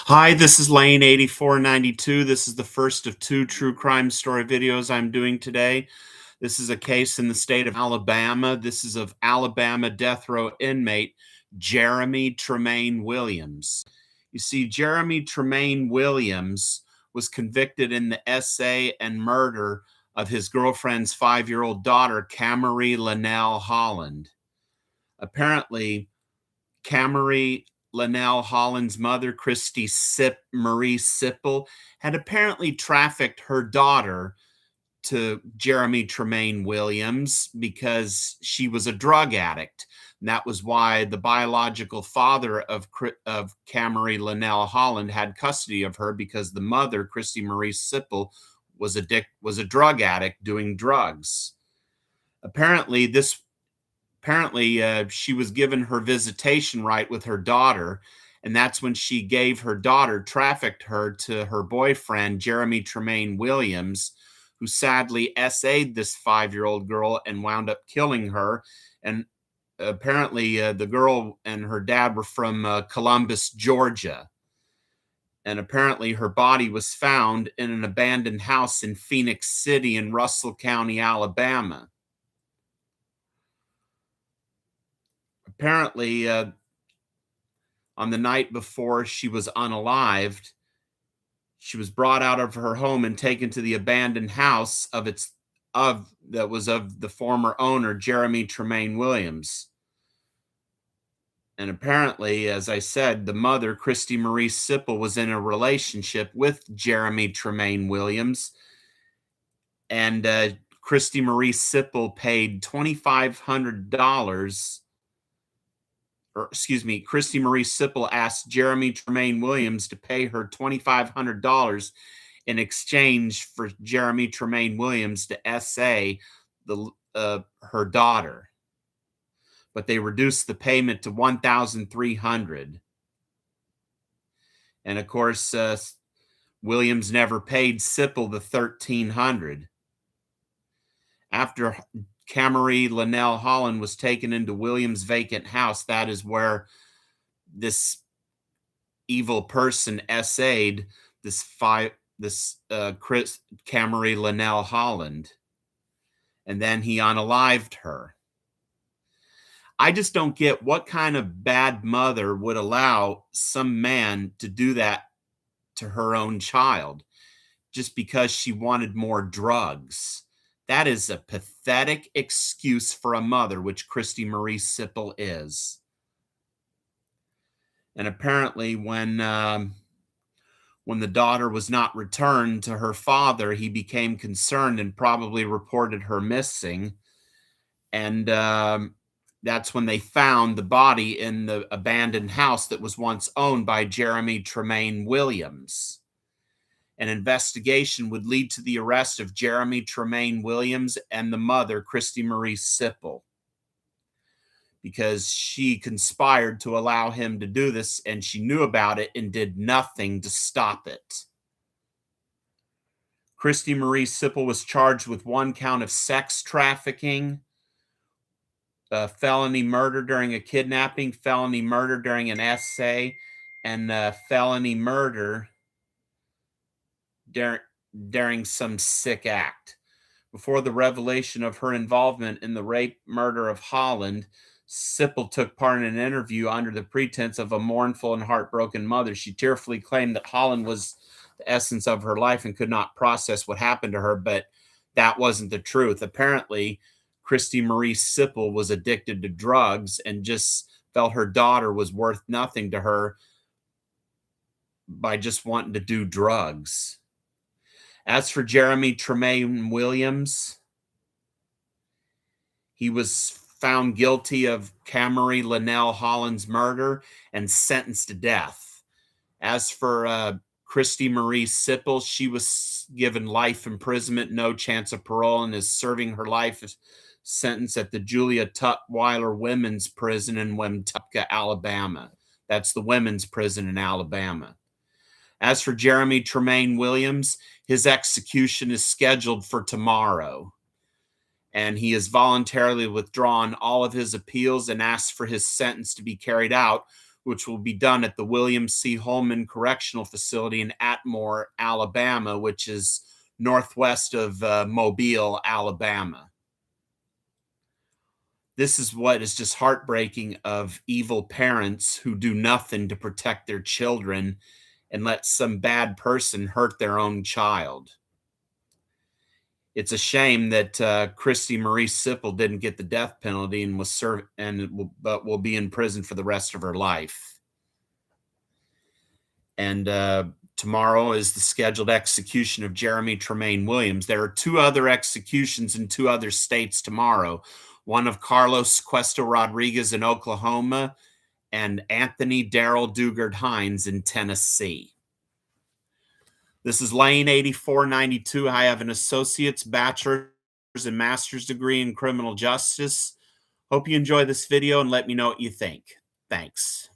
Hi, this is Lane8492. This is the first of two true crime story videos I'm doing today. This is a case in the state of Alabama. This is of Alabama death row inmate Jeremy Tremaine Williams. You see, Jeremy Tremaine Williams was convicted in the essay and murder of his girlfriend's 5-year-old daughter, Kamarie Lanell Holland. Apparently, Kamarie Lanell Holland's mother, Kristy Marie Siple, had apparently trafficked her daughter to Jeremy Tremaine Williams because she was a drug addict. And that was why the biological father of Kamarie Lanell Holland had custody of her, because the mother, Kristy Marie Siple, was a drug addict doing drugs. Apparently, she was given her visitation right with her daughter, and that's when she gave her daughter, trafficked her to her boyfriend, Jeremy Tremaine Williams, who sadly SA'd this 5-year-old girl and wound up killing her. And apparently, the girl and her dad were from Columbus, Georgia. And apparently, her body was found in an abandoned house in Phoenix City in Russell County, Alabama. Apparently, on the night before she was unalived, she was brought out of her home and taken to the abandoned house of the former owner, Jeremy Tremaine Williams. And apparently, as I said, the mother, Kristy Marie Siple, was in a relationship with Jeremy Tremaine Williams. And Kristy Marie Siple paid $2,500, Kristy Marie Siple asked Jeremy Tremaine Williams to pay her $2,500 in exchange for Jeremy Tremaine Williams to SA her daughter. But they reduced the payment to $1,300. And of course, Williams never paid Siple the $1,300. After Kamarie Lanell Holland was taken into Williams' vacant house, that is where this evil person SA'd Kamarie Lanell Holland, and then he unalived her. I just don't get what kind of bad mother would allow some man to do that to her own child just because she wanted more drugs. That is a pathetic excuse for a mother, which Kristy Marie Siple is. And apparently, when the daughter was not returned to her father, he became concerned and probably reported her missing. And that's when they found the body in the abandoned house that was once owned by Jeremy Tremaine Williams. An investigation would lead to the arrest of Jeremy Tremaine Williams and the mother, Kristy Marie Siple, because she conspired to allow him to do this, and she knew about it and did nothing to stop it. Kristy Marie Siple was charged with 1 count of sex trafficking, felony murder during a kidnapping, felony murder during an essay, and felony murder during some sick act. Before the revelation of her involvement in the rape murder of Holland, Siple took part in an interview under the pretense of a mournful and heartbroken mother. She tearfully claimed that Holland was the essence of her life and could not process what happened to her, but that wasn't the truth. Apparently, Kristy Marie Siple was addicted to drugs and just felt her daughter was worth nothing to her by just wanting to do drugs. As for Jeremy Tremaine Williams, he was found guilty of Kamarie Lanell Holland's murder and sentenced to death. As for Kristy Marie Siple, she was given life imprisonment, no chance of parole, and is serving her life sentence at the Julia Tutwiler Women's Prison in Wetumpka, Alabama. That's the women's prison in Alabama. As for Jeremy Tremaine Williams, his execution is scheduled for tomorrow, and he has voluntarily withdrawn all of his appeals and asked for his sentence to be carried out, which will be done at the William C. Holman Correctional Facility in Atmore, Alabama, which is northwest of Mobile, Alabama. This is what is just heartbreaking of evil parents who do nothing to protect their children and let some bad person hurt their own child. It's a shame that Kristy Marie Siple didn't get the death penalty and but will be in prison for the rest of her life. And tomorrow is the scheduled execution of Jeremy Tremaine Williams. There are 2 other executions in 2 other states tomorrow. One of Carlos Cuesta Rodriguez in Oklahoma and Anthony Darrell Dugard Hines in Tennessee. This is Lane 8492. I have an associate's, bachelor's, and master's degree in criminal justice. Hope you enjoy this video and let me know what you think. Thanks.